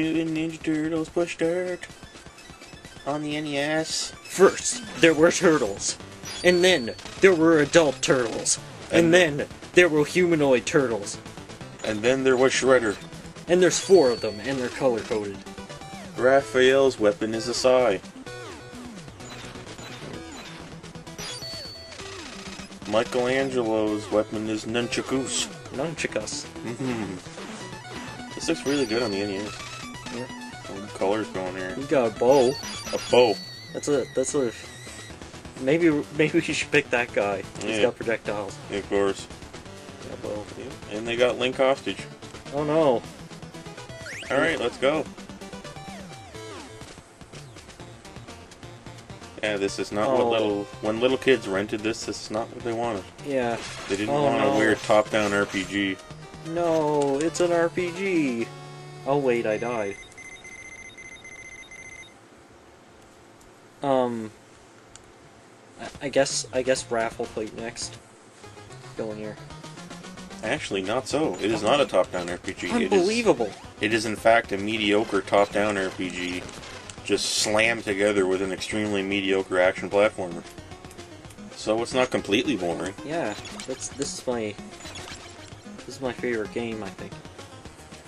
Mutant Ninja Turtles Push Start on the NES. First, there were turtles. And then, there were adult turtles. And then, there were humanoid turtles. And then there was Shredder. And there's 4 of them, and they're color-coded. Raphael's weapon is a sai. Michelangelo's weapon is nunchakus. Nunchakus. This looks really good on the NES. Yeah. Some colors going here. You got a bow. A bow. That's a. Maybe we should pick that guy. He's got projectiles. Yeah, of course. Yeah, bow. Yeah. And they got Link hostage. Oh no. Alright, let's go. Yeah, this is not what when little kids rented this is not what they wanted. Yeah. They didn't want a weird top-down RPG. No, it's an RPG. Oh wait, I died. I guess Raph will play next. Go in here. Actually, not so. It is not a top-down RPG. Unbelievable. It is in fact a mediocre top-down RPG, just slammed together with an extremely mediocre action platformer. So it's not completely boring. Yeah, this is my favorite game, I think,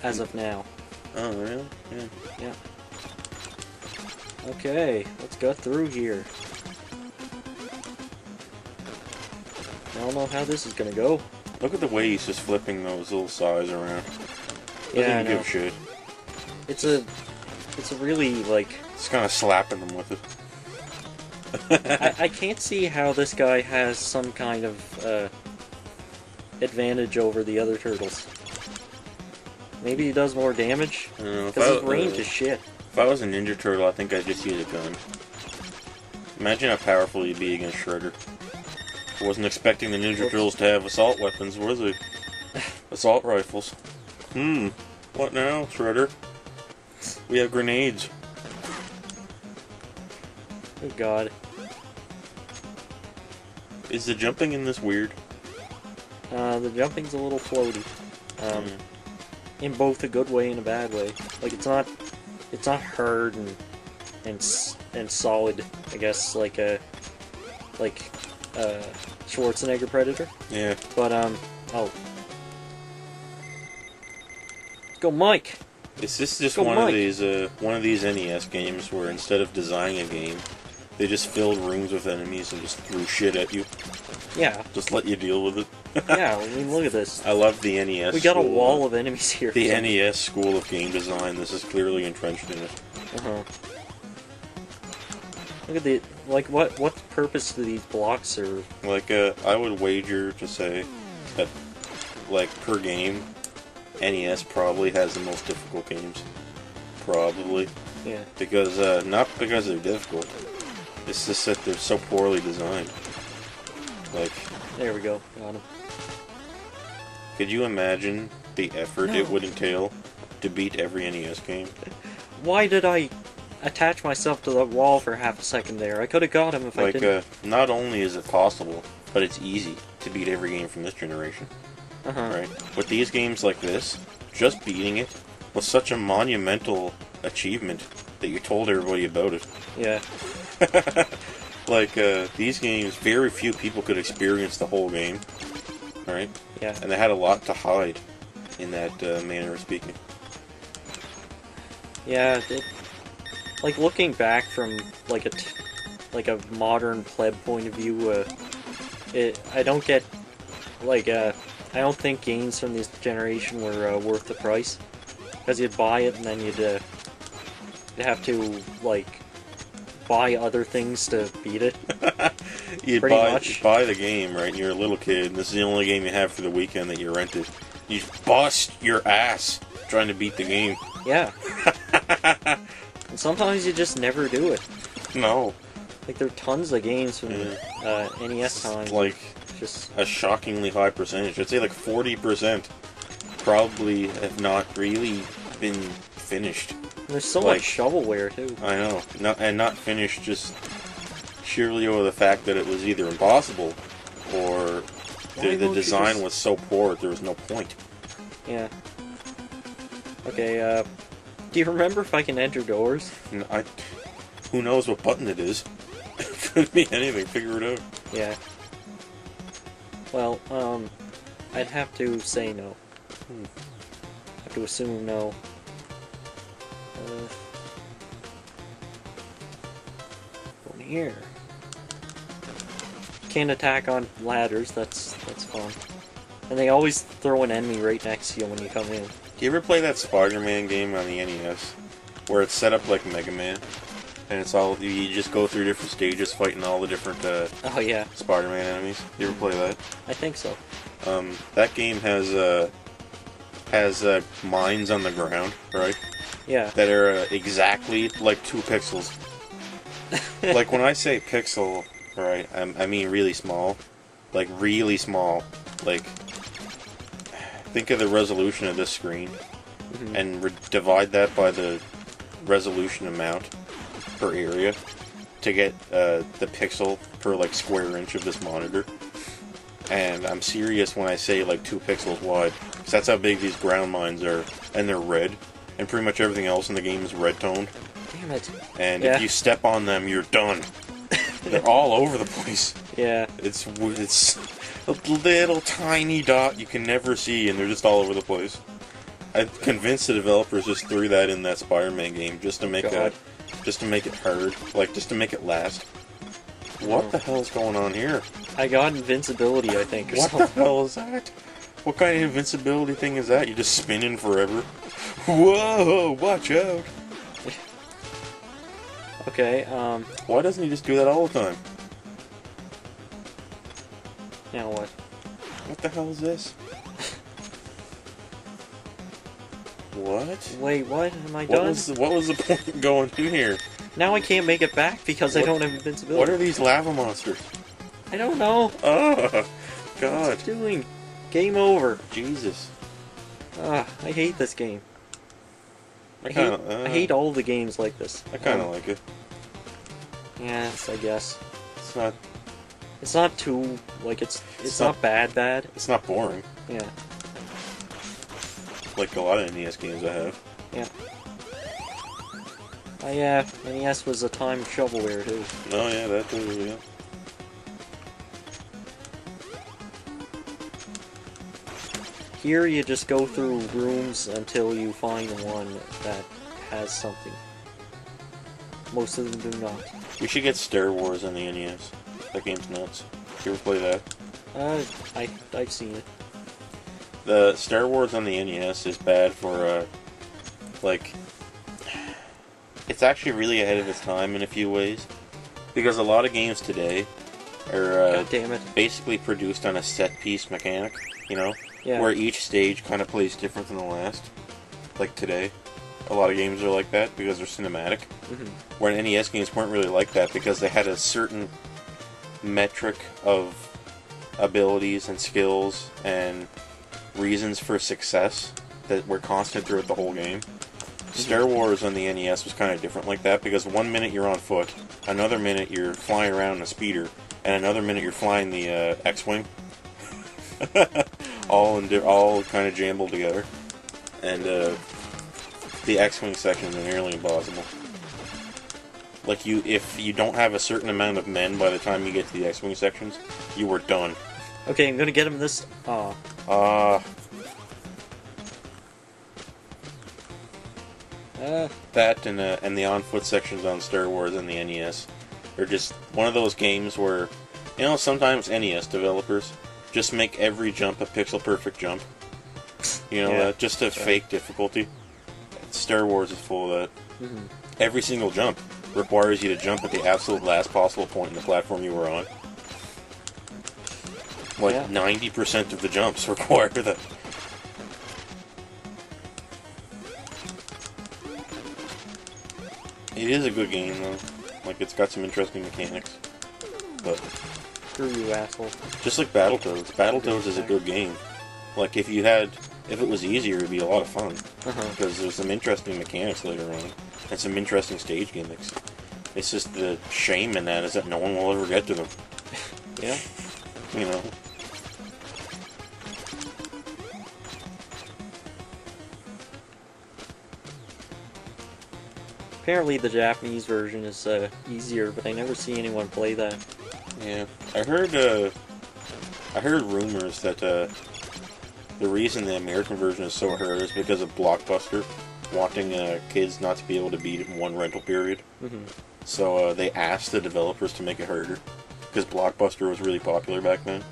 as of now. Oh really? Yeah. Yeah. Okay, let's go through here. I don't know how this is gonna go. Look at the way he's just flipping those little sides around. Yeah, I know. Give a shit. It's a really, like... Just kind of slapping them with it. I can't see how this guy has some kind of advantage over the other turtles. Maybe he does more damage? Because his range is shit. If I was a Ninja Turtle, I think I'd just use a gun. Imagine how powerful you'd be against Shredder. I wasn't expecting the Ninja Turtles to have assault weapons, were they? Assault rifles. What now, Shredder? We have grenades. Oh god. Is the jumping in this weird? The jumping's a little floaty. In both a good way and a bad way. Like, it's not hard and solid, I guess, like Schwarzenegger Predator. Yeah. But, oh. Go Mike! Is this just one of these NES games where instead of designing a game, they just filled rooms with enemies and just threw shit at you? Yeah. Just let you deal with it? Yeah, I mean, look at this. I love the NES. We got a wall of enemies here. The NES school of game design, this is clearly entrenched in it. Look at the, like, what purpose do these blocks serve? Like, I would wager to say that, like, per game, NES probably has the most difficult games. Probably. Yeah. Because, not because they're difficult, it's just that they're so poorly designed. Like... There we go, got him. Could you imagine the effort it would entail to beat every NES game? Why did I attach myself to the wall for half a second there? I could have got him if I didn't. Not only is it possible, but it's easy to beat every game from this generation. Right? With these games like this, just beating it was such a monumental achievement that you told everybody about it. Yeah. Like, these games, very few people could experience the whole game. Right? Yeah. And they had a lot to hide, in that manner of speaking. Yeah, like, looking back from, like, a modern pleb point of view, I don't get, like, I don't think games from this generation were worth the price. Because you'd buy it and then you'd have to, like, buy other things to beat it. You'd buy the game, right? And you're a little kid, and this is the only game you have for the weekend that you rented. You bust your ass trying to beat the game. Yeah. And sometimes you just never do it. No. Like, there are tons of games from NES time. Like, just a shockingly high percentage. I'd say like 40% probably have not really been finished. And there's so much shovelware, too. I know. Not finished just sheerly over the fact that it was either impossible or the design was so poor there was no point. Yeah. Okay, Do you remember if I can enter doors? Who knows what button it is? Could be anything. Figure it out. Yeah. Well, I'd have to say no. Have to assume no. Going here. Can't attack on ladders. That's fun. And they always throw an enemy right next to you when you come in. Do you ever play that Spider-Man game on the NES, where it's set up like Mega Man, and it's all you just go through different stages fighting all the different Oh yeah, Spider-Man enemies? You ever play that? I think so. That game has mines on the ground, right? Yeah. That are exactly like 2 pixels. Like when I say pixel, right, I mean really small, like really small. Like think of the resolution of this screen, and divide that by the resolution amount per area to get the pixel per like square inch of this monitor. And I'm serious when I say like 2 pixels wide, because that's how big these ground mines are, and they're red, and pretty much everything else in the game is red toned. Damn it. And if you step on them, you're done. They're all over the place. Yeah. It's a little tiny dot you can never see, and they're just all over the place. I'm convinced the developers just threw that in that Spider-Man game just to make it hard, like just to make it last. What the hell is going on here? I got invincibility, I think, or What something. the hell is that? What kind of invincibility thing is that? You're just spinning forever? Whoa! Watch out! Okay, Why doesn't he just do that all the time? now what? What the hell is this? What? Wait, what? Am I done? What was the point of going in here? Now I can't make it back because I don't have invincibility. What are these lava monsters? I don't know. Oh, God. What's it doing? Game over. Jesus. I hate this game. I I hate all the games like this. I kind of like it. Yes, I guess. It's not. It's not too like it's not- not bad. It's not boring. Yeah. Like a lot of NES games I have. Yeah. Oh yeah, NES was a time of shovelware too. Oh yeah, that too. Yeah. Here you just go through rooms until you find one that has something. Most of them do not. We should get Star Wars on the NES. That game's nuts. You ever play that? I've seen it. The Star Wars on the NES is bad for, like, it's actually really ahead of its time in a few ways. Because a lot of games today are God damn it. basically produced on a set-piece mechanic, you know? Yeah. Where each stage kind of plays different than the last. Like today. A lot of games are like that because they're cinematic. Where NES games weren't really like that because they had a certain metric of abilities and skills and reasons for success that were constant throughout the whole game. Star Wars on the NES was kind of different like that because one minute you're on foot, another minute you're flying around in a speeder, and another minute you're flying the X-Wing. all kind of jumbled together. And the X-Wing sections are nearly impossible. Like if you don't have a certain amount of men by the time you get to the X-Wing sections, you were done. Okay, I'm gonna get him this. That and the on-foot sections on Star Wars and the NES are just one of those games where, you know, sometimes NES developers just make every jump a pixel-perfect jump. You know, Yeah, just a fake difficulty. Star Wars is full of that. Every single jump requires you to jump at the absolute last possible point in the platform you were on. Like 90% of the jumps require that. It is a good game though. Like it's got some interesting mechanics. But Screw you, asshole. just like Battletoads, Battletoads is a good game. Like if it was easier, it'd be a lot of fun. Because there's some interesting mechanics later on, and some interesting stage gimmicks. It's just the shame in that is that no one will ever get to them. Yeah. You know. Apparently the Japanese version is easier, but I never see anyone play that. Yeah, I heard rumors that the reason the American version is so hard is because of Blockbuster wanting kids not to be able to beat it in one rental period. Mm-hmm. So they asked the developers to make it harder because Blockbuster was really popular back then.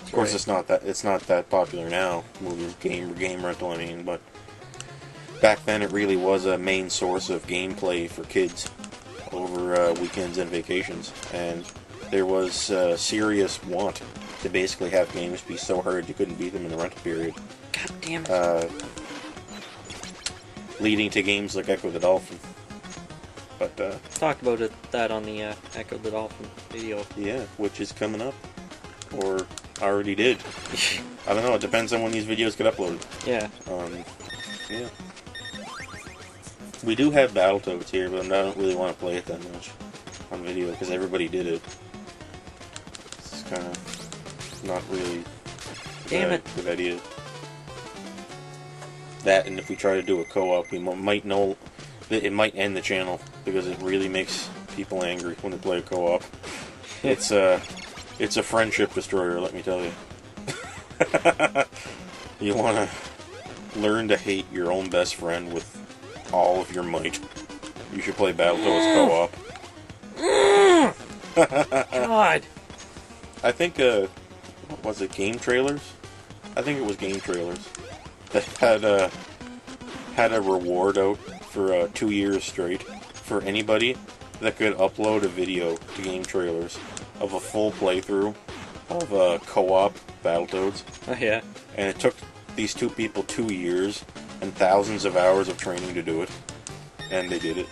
Of course, Right. it's not that popular now. Game rental, I mean, but back then it really was a main source of gameplay for kids over weekends and vacations, and there was serious want to basically have games be so hard you couldn't beat them in the rental period. God damn it. Leading to games like Echo the Dolphin. But, Talked about that on the Echo the Dolphin video. yeah, which is coming up. Or already did. I don't know, it depends on when these videos get uploaded. Yeah. Yeah. We do have Battletoads here, but I don't really want to play it that much on video, because everybody did it. It's kind of not really Damn it. good idea. That, and if we try to do a co-op, we might know that it might end the channel, because it really makes people angry when they play a co-op. It's a friendship destroyer, let me tell you. You want to learn to hate your own best friend with all of your might. You should play Battletoads co-op. God. I think, what was it, Game Trailers? I think it was Game Trailers that had a reward out for 2 years straight for anybody that could upload a video to Game Trailers of a full playthrough of co-op Battletoads. Oh, yeah. And it took these two people 2 years and thousands of hours of training to do it. And they did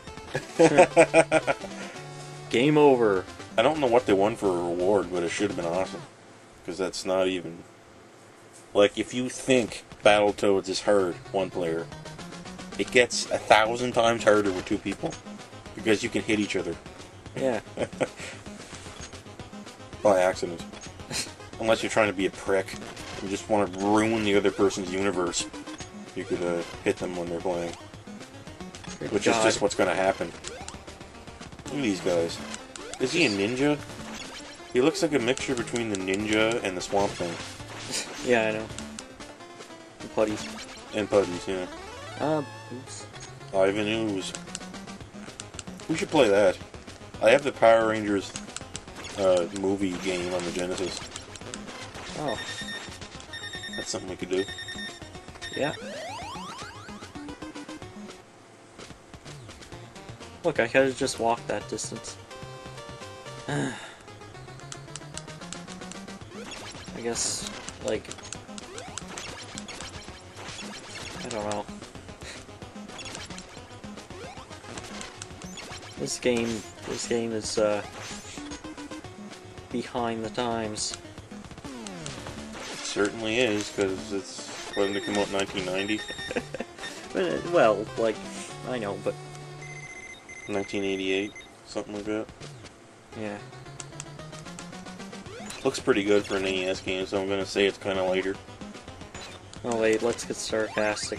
it. Game over. I don't know what they won for a reward, but it should have been awesome. Because that's not even... Like, if you think Battletoads is hard, one player, it gets 1,000 times harder with two people. Because you can hit each other. Yeah. By accident. Unless you're trying to be a prick and just want to ruin the other person's universe. You could hit them when they're playing. Good Which God. is just what's going to happen. Look at these guys. Is he a ninja? He looks like a mixture between the ninja and the Swamp Thing. Yeah, I know. The putties. And Putties, yeah. Oops. Ivan Ooze. We should play that. I have the Power Rangers movie game on the Genesis. Oh. That's something we could do. Yeah. Look, I could've just walked that distance. I guess, like... I don't know. This game is, behind the times. It certainly is, because it's when it came out in 1990. But, well, like, I know, but... 1988, something like that. Yeah. Looks pretty good for an NES game, so I'm gonna say it's kind of lighter. Oh wait, let's get sarcastic.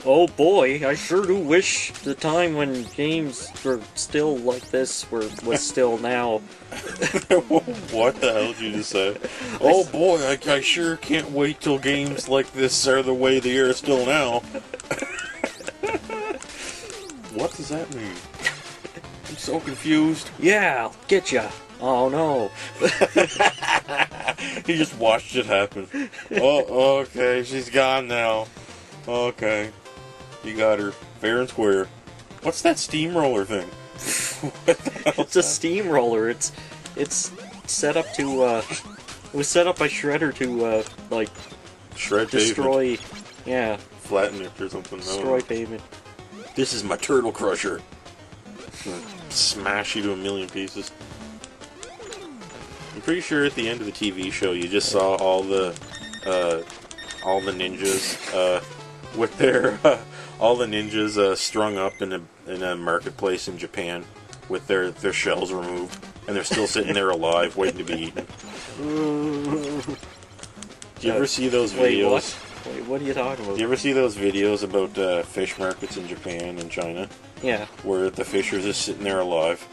Oh boy, I sure do wish the time when games were still like this was still now. What the hell did you just say? Oh boy, I sure can't wait till games like this are the way they are still now. What does that mean? I'm so confused. Yeah, I'll get ya. Oh no. He just watched it happen. Oh, okay, she's gone now. Okay. You got her. Fair and square. What's that steamroller thing? It's a steamroller. It's set up to it was set up by Shredder to like Shred destroy pavement. yeah, Flatten it or something. destroy pavement. This is my turtle crusher. Smash you to a million pieces. I'm pretty sure at the end of the TV show you just saw all the ninjas with their all the ninjas strung up in a marketplace in Japan with their shells removed, and they're still sitting there alive waiting to be eaten. Do you ever see those Wait, videos? what? Wait, what are you talking about? Do you ever see those videos about fish markets in Japan and China? Yeah. Where the fish are just sitting there alive.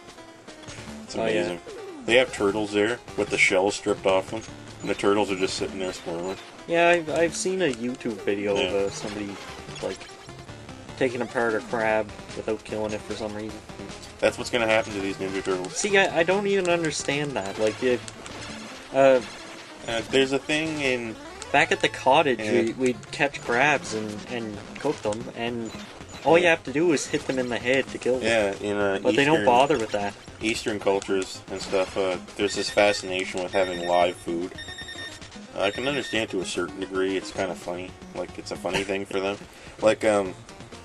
It's Oh, yeah. amazing. They have turtles there with the shells stripped off them, and the turtles are just sitting there squirming. Yeah, I've seen a YouTube video Yeah. of somebody, like, taking apart a crab without killing it for some reason. That's what's gonna happen to these Ninja Turtles. See, I don't even understand that. Like, There's a thing in... back at the cottage, Yeah. we'd catch crabs and cook them, and all you have to do is hit them in the head to kill them. Yeah, in But they don't bother with that. Eastern cultures and stuff, there's this fascination with having live food. I can understand to a certain degree. It's kind of funny. Like, it's a funny thing for them. Like,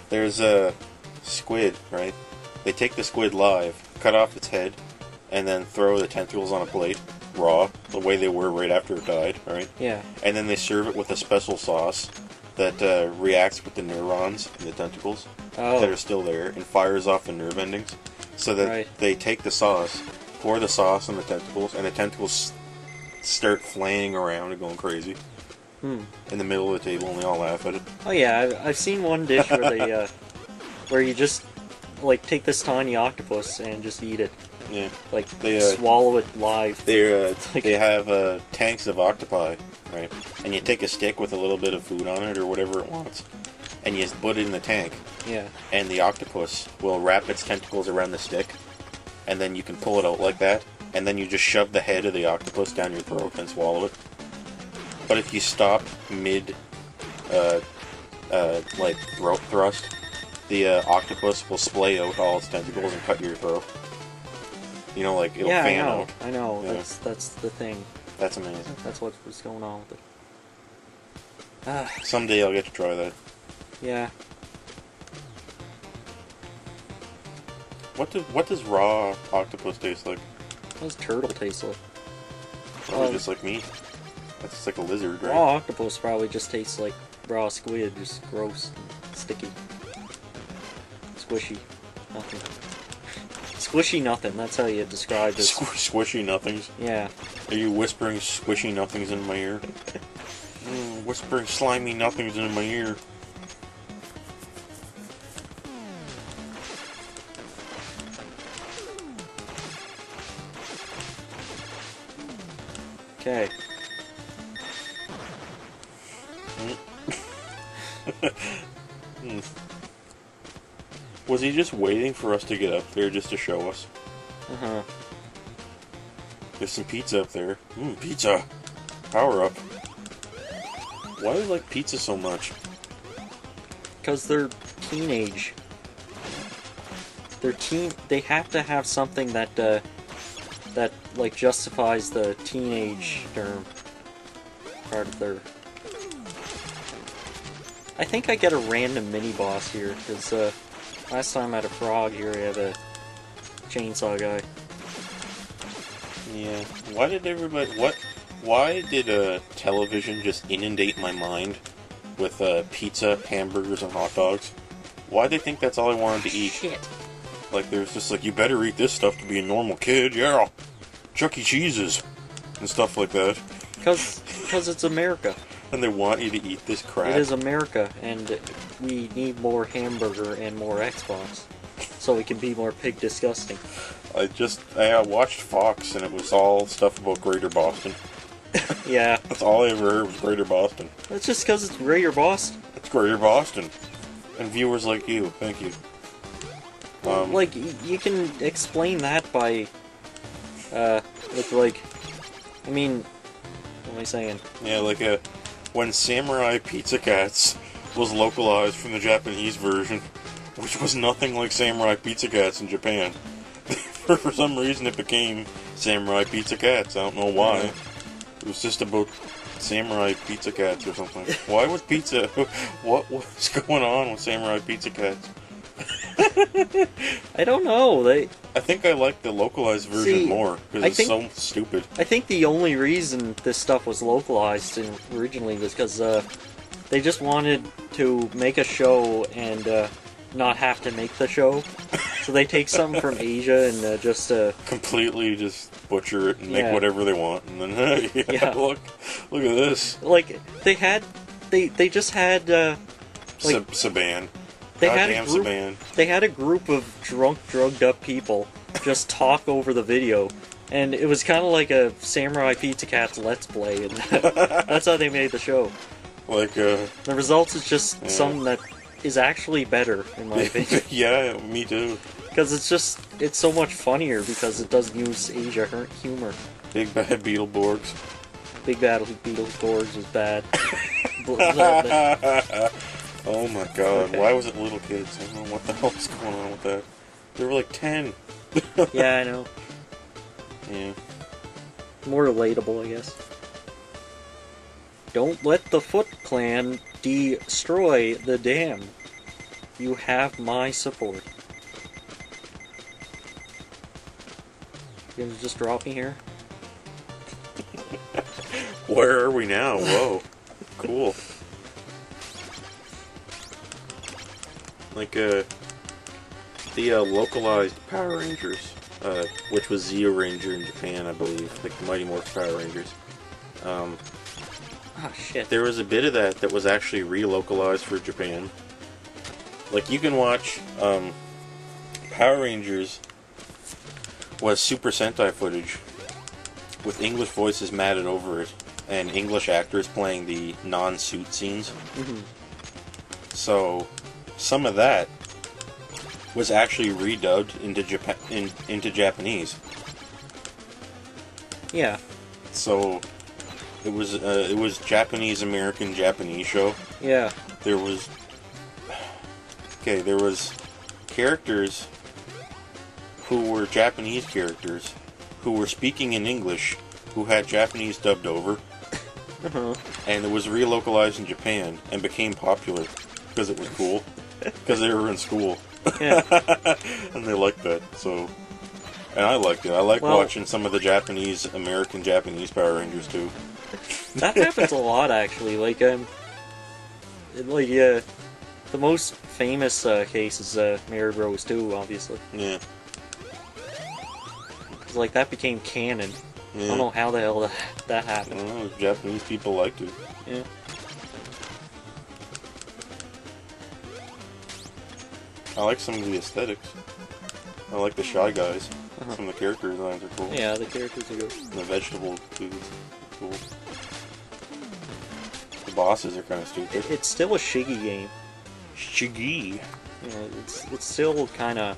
there's a squid, right? They take the squid live, cut off its head, and then throw the tentacles on a plate, raw, the way they were right after it died, right? Yeah. And then they serve it with a special sauce that reacts with the neurons in the tentacles that are Oh, still there and fires off the nerve endings. So that Right. they take the sauce, pour the sauce on the tentacles, and the tentacles start flaying around and going crazy in the middle of the table, and they all laugh at it. oh yeah, I've seen one dish where they, where you just, like, take this tiny octopus and just eat it. Yeah, Like, They, swallow it live. Like- they have tanks of octopi, right? And you take a stick with a little bit of food on it or whatever it wants, and you just put it in the tank, Yeah. and the octopus will wrap its tentacles around the stick, and then you can pull it out like that, and then you just shove the head of the octopus down your throat and swallow it. But if you stop mid, like throat thrust, the octopus will splay out all its tentacles and cut your throat. You know, like it'll Yeah, fan I know. out. I know. Yeah. That's the thing. That's amazing. That's what's going on with it. Ah, Someday I'll get to try that. yeah. What does raw octopus taste like? What does turtle taste like? Probably just like meat. That's just like a lizard, right? Raw octopus probably just tastes like raw squid, just gross, and sticky, squishy, nothing. Squishy nothing. That's how you describe it. Squishy nothings. Yeah. Are you whispering squishy nothings in my ear? Whispering slimy nothings in my ear. Okay. Was he just waiting for us to get up there just to show us? Uh huh. There's some pizza up there. Pizza! Power up. Why do you like pizza so much? Because they're teenage. They're teen. They have to have something that that like justifies the teenage term part of their. I think I get a random mini boss here because last time I had a frog here, I had a chainsaw guy. Yeah. Why did everybody... Why did television just inundate my mind with pizza, hamburgers, and hot dogs? Why'd they think that's all I wanted to eat? Shit. Like, there's just like, you better eat this stuff to be a normal kid, yeah. Chuck E. Cheese's. And stuff like that. Because it's America. And they want you to eat this crap. It is America, and we need more hamburger and more Xbox, so we can be more pig disgusting. I watched Fox, and it was all stuff about Greater Boston. Yeah, That's all I ever heard was Greater Boston. that's just because it's Greater Boston. It's Greater Boston. And viewers like you, thank you. Like, you can explain that by, with, like, I mean, what am I saying? Yeah, like when Samurai Pizza Cats was localized from the Japanese version, which was nothing like Samurai Pizza Cats in Japan. For some reason it became Samurai Pizza Cats. I don't know why. It was just about Samurai Pizza Cats or something. Why was pizza... What was going on with Samurai Pizza Cats? I don't know. I think I like the localized version See, more, because I it's so stupid. I think the only reason this stuff was localized originally was because they just wanted to make a show and not have to make the show. So they take something from Asia and just Completely just butcher it and make Yeah. whatever they want, and then, Yeah. look at this. like they had they just had like Saban. they had Goddamn a group. Saban. They had a group of drunk, drugged up people just talk over the video, and it was kind of like a Samurai Pizza Cat's Let's Play, and that's how they made the show. Like The results is just something that is actually better, in my opinion. yeah, me too. Because it's so much funnier because it doesn't use Asia humor. Big bad Beetleborgs. Big Battle Beetleborgs was bad. Oh my god, Okay. why was it little kids? I don't know what the hell was going on with that. They were like 10. Yeah, I know. Yeah. More relatable, I guess. Don't let the Foot Clan destroy the dam. You have my support. You gonna just drop me here? Where are we now? Whoa. Cool. Like, the localized Power Rangers, which was Zeo Ranger in Japan, I believe, like the Mighty Morphin Power Rangers. Ah, shit. There was a bit of that was actually relocalized for Japan. Like, you can watch, Power Rangers was Super Sentai footage with English voices matted over it and English actors playing the non-suit scenes. Mhm. So, some of that was actually redubbed into into Japanese. Yeah. So, it was Japanese American Japanese show. Yeah. There was characters who were Japanese characters who were speaking in English who had Japanese dubbed over, Uh-huh. and it was relocalized in Japan and became popular because it was cool because they were in school. Yeah. And they liked that. So, and I liked it. I like watching some of the American Japanese Power Rangers too. That happens a lot, actually. The most famous case is Mary Rose 2, obviously. Yeah. 'Cause, like, that became canon. Yeah. I don't know how the hell that I happened. don't know, Japanese people liked it. Yeah. I like some of the aesthetics. I like the Shy Guys. Uh-huh. Some of the character designs are cool. Yeah, the characters are good. And the vegetable foods are cool. The bosses are kind of stupid. It's still a Shiggy game. Shiggy. You know, it's still kind of.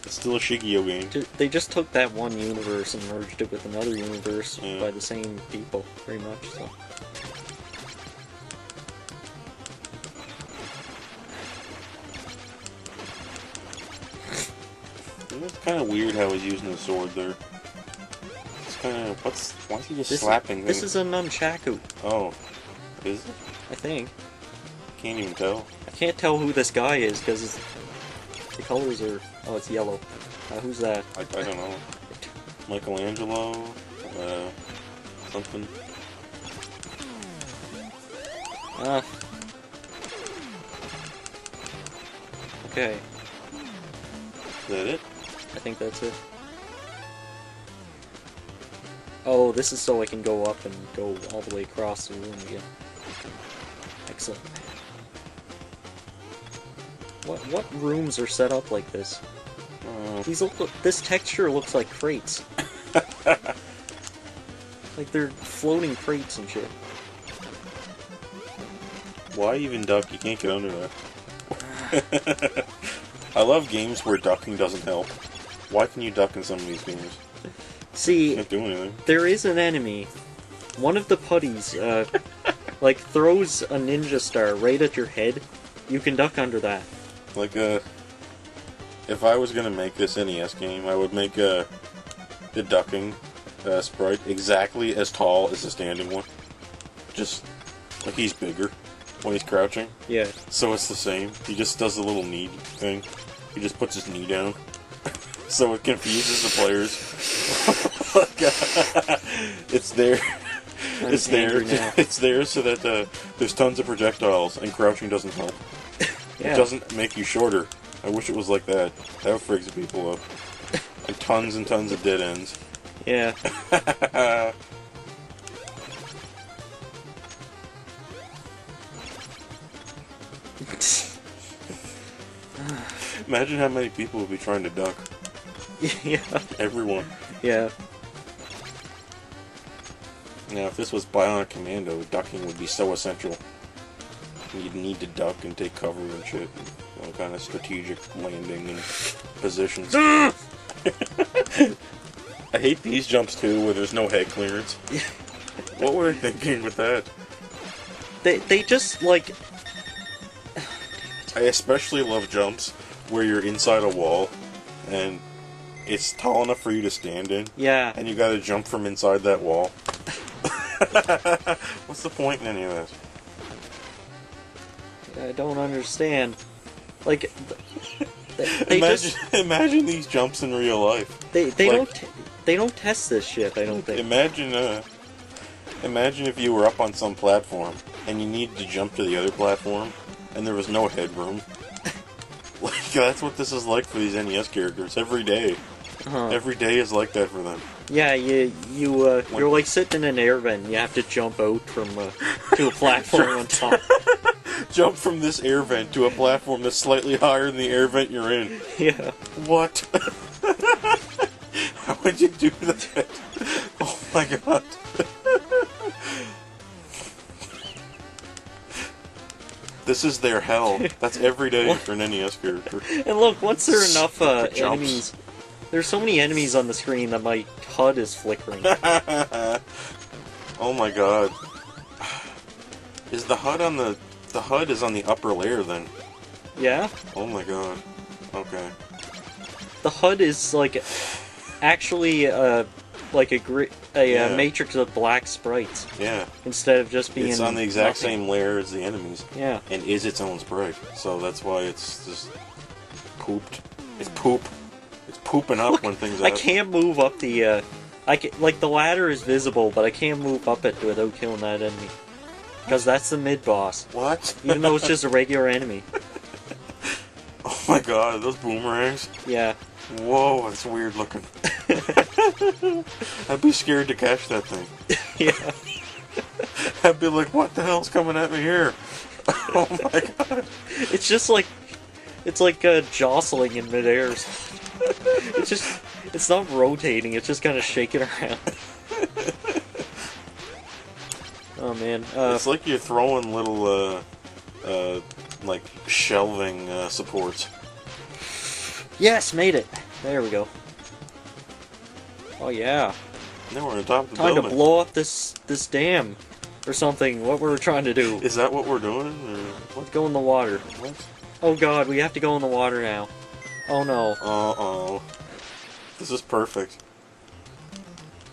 It's still a Shigio game. They just took that one universe and merged it with another universe Yeah. by the same people, very much so. It's kind of weird how he's using the sword there. It's kind of why is he just slapping This things? is a nunchaku, Oh, is it? I think. Can't even tell. I can't tell who this guy is because the colors are. Oh, it's yellow. Who's that? I don't know. Michelangelo, something. Okay, Is that it? I think that's it. Oh, this is so I can go up and go all the way across the room again. Excellent. What rooms are set up like this? This texture looks like crates. Like they're floating crates and shit. Why even duck? You can't get under that. I love games where ducking doesn't help. Why can you duck in some of these games? See, You can't do anything. there is an enemy. One of the putties, like, throws a ninja star right at your head. You can duck under that. Like, if I was gonna make this NES game, I would make the ducking sprite exactly as tall as the standing one. Just, like, he's bigger when he's crouching. Yeah. So it's the same. He just does the little knee thing. He just puts his knee down. So it confuses the players. It's there. I'm It's there. angry now. It's there so that there's tons of projectiles and crouching doesn't help. Yeah. It doesn't make you shorter. I wish it was like that. That freaks people up. And tons of dead ends. Yeah. Imagine how many people would be trying to duck. Yeah. Everyone. Yeah. Now, if this was Bionic Commando, ducking would be so essential. You'd need to duck and take cover and shit. And all kind of strategic landing and positions. I hate these jumps too, where there's no head clearance. What were they thinking with that? They just, like... I especially love jumps where you're inside a wall and it's tall enough for you to stand in. Yeah. And you gotta jump from inside that wall. What's the point in any of this? I don't understand. Like, imagine these jumps in real life. They don't test this shit, I don't think. Imagine if you were up on some platform and you needed to jump to the other platform and there was no headroom. Like, that's what this is like for these NES characters every day. Every day is like that for them. Yeah, you're like sitting in an air vent. You have to jump out from to a platform on top. Jump from this air vent to a platform that's slightly higher than the air vent you're in. Yeah. What? How would you do that? Oh my god. This is their hell. That's every day for an NES character. And look, once there are enough enemies, there's so many enemies on the screen that my HUD is flickering. Oh my god. Is the HUD on the HUD is on the upper layer then? Yeah. Oh my god. Okay. The HUD is like actually like a matrix of black sprites. Yeah. Instead of just being. It's on the exact nothing. same layer as the enemies. Yeah. And is its own sprite. So that's why it's just pooped. It's poop. It's pooping up when things happen. I can't move up the. Like the ladder is visible, but I can't move up it without killing that enemy. Because that's the mid boss. What? Even though it's just a regular enemy. Oh my god, those boomerangs? Yeah. Whoa, that's weird looking. I'd be scared to catch that thing. Yeah. I'd be like, what the hell's coming at me here? Oh my god. It's just like, it's like jostling in midair. It's just, it's not rotating, it's just kind of shaking around. Oh man. It's like you're throwing little, like, shelving supports. Yes, made it. There we go. Oh yeah. Now we're on top of the Time building. to blow up this dam or something. What we're trying to do. Is that what we're doing? Or Let's go in the water. what? Oh god, we have to go in the water now. Oh no. Uh-oh. This is perfect.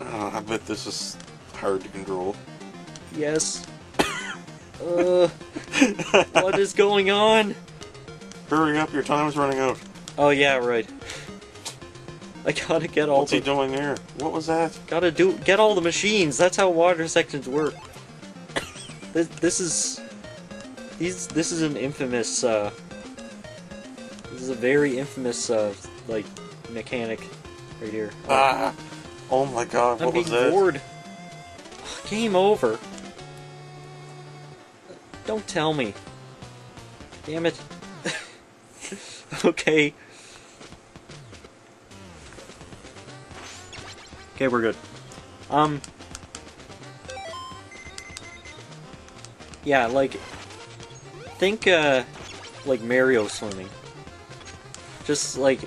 I bet this is hard to control. Yes. What is going on? Hurry up, your time's running out. Oh yeah, right. I gotta get all What's he doing there? What was that? get all the machines. That's how water sections work. This is an infamous this is a very infamous like mechanic right here. Ah! Oh my god, I'm what was being that? bored. Game over. Don't tell me. Damn it. Okay. Okay, we're good. Yeah, like, think, like Mario swimming. Just, like,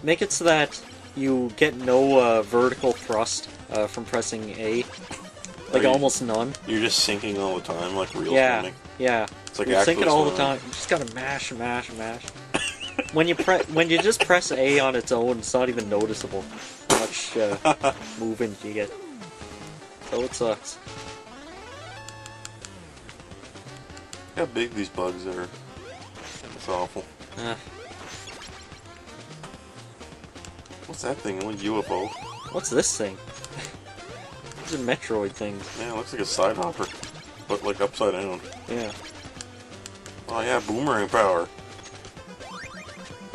make it so that you get no, vertical thrust, from pressing A. Like, almost none. You're just sinking all the time, like real Yeah, swimming. yeah. It's like You're thinking all the swimming. time. You just gotta mash, mash, mash. when you just press A on its own, it's not even noticeable how much movement you get. So it sucks. How big these bugs are. It's awful. What's that thing? A UFO? What's this thing? These are Metroid things. Yeah, it looks like a side hopper. But like upside down. Yeah. Oh yeah, boomerang power.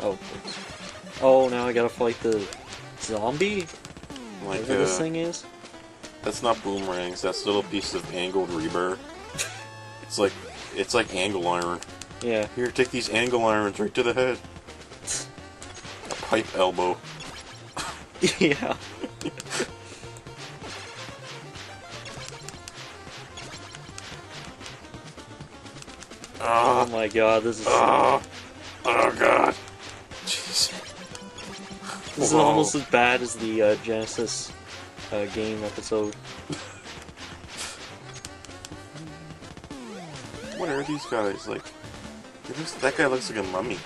Oh. Oh, now I gotta fight the zombie? Like, Whatever this thing is? That's not boomerangs, that's little pieces of angled rebar. It's like angle iron. Yeah. Here, take these angle irons right to the head. pipe elbow. Yeah. Oh my god, this is Oh god. Jeez. this is almost as bad as the Genesis game episode. What are these guys like? That guy looks like a mummy.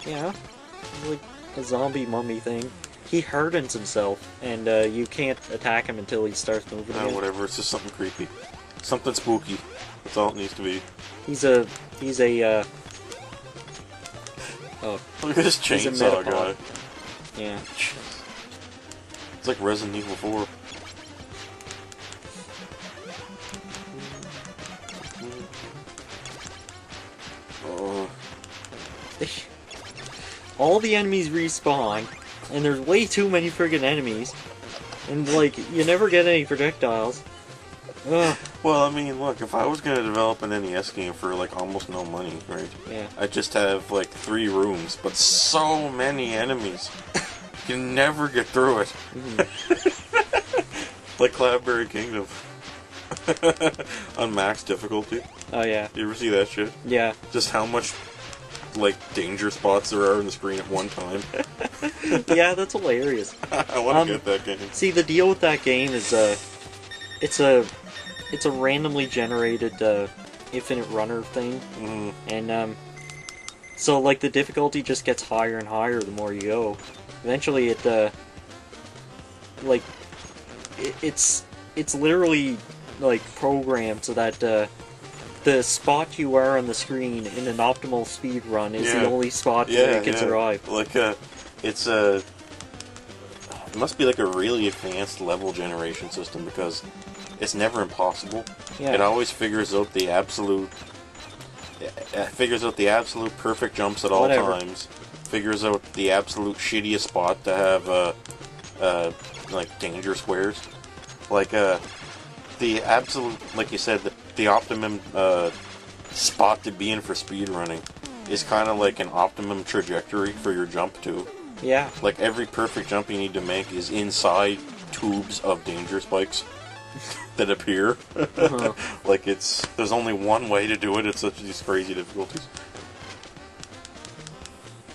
Yeah, it's like a zombie mummy thing. He hardens himself, and you can't attack him until he starts moving again. Whatever. It's just something creepy, something spooky. That's all it needs to be. He's a oh, Look at this he's a chainsaw guy. metapod. Yeah. It's like Resident Evil 4. Oh. All the enemies respawn, and there's way too many friggin' enemies, and like you never get any projectiles. Ugh. Well, I mean, look, if I was gonna develop an NES game for like almost no money, right? Yeah. I'd just have like 3 rooms, but so many enemies. You never get through it. Like Cloudberry Kingdom. On max difficulty. Oh yeah. You ever see that shit? Yeah. Just how much like danger spots there are in the screen at one time. Yeah, that's hilarious. I want to get that game. See, the deal with that game is it's a randomly generated infinite runner thing, and so like the difficulty just gets higher and higher the more you go. Eventually, it's literally like programmed so that the spot you are on the screen in an optimal speed run is the only spot that you can survive. Like it's a. It must be like a really advanced level generation system because it's never impossible. Yeah. It always figures out the absolute. It figures out the absolute perfect jumps at all times. Figures out the absolute shittiest spot to have like danger squares. Like the absolute, like you said, the optimum spot to be in for speedrunning is kind of like an optimum trajectory for your jump too. Yeah. Like every perfect jump you need to make is inside tubes of danger spikes that appear. Like there's only one way to do it. It's such these crazy difficulties.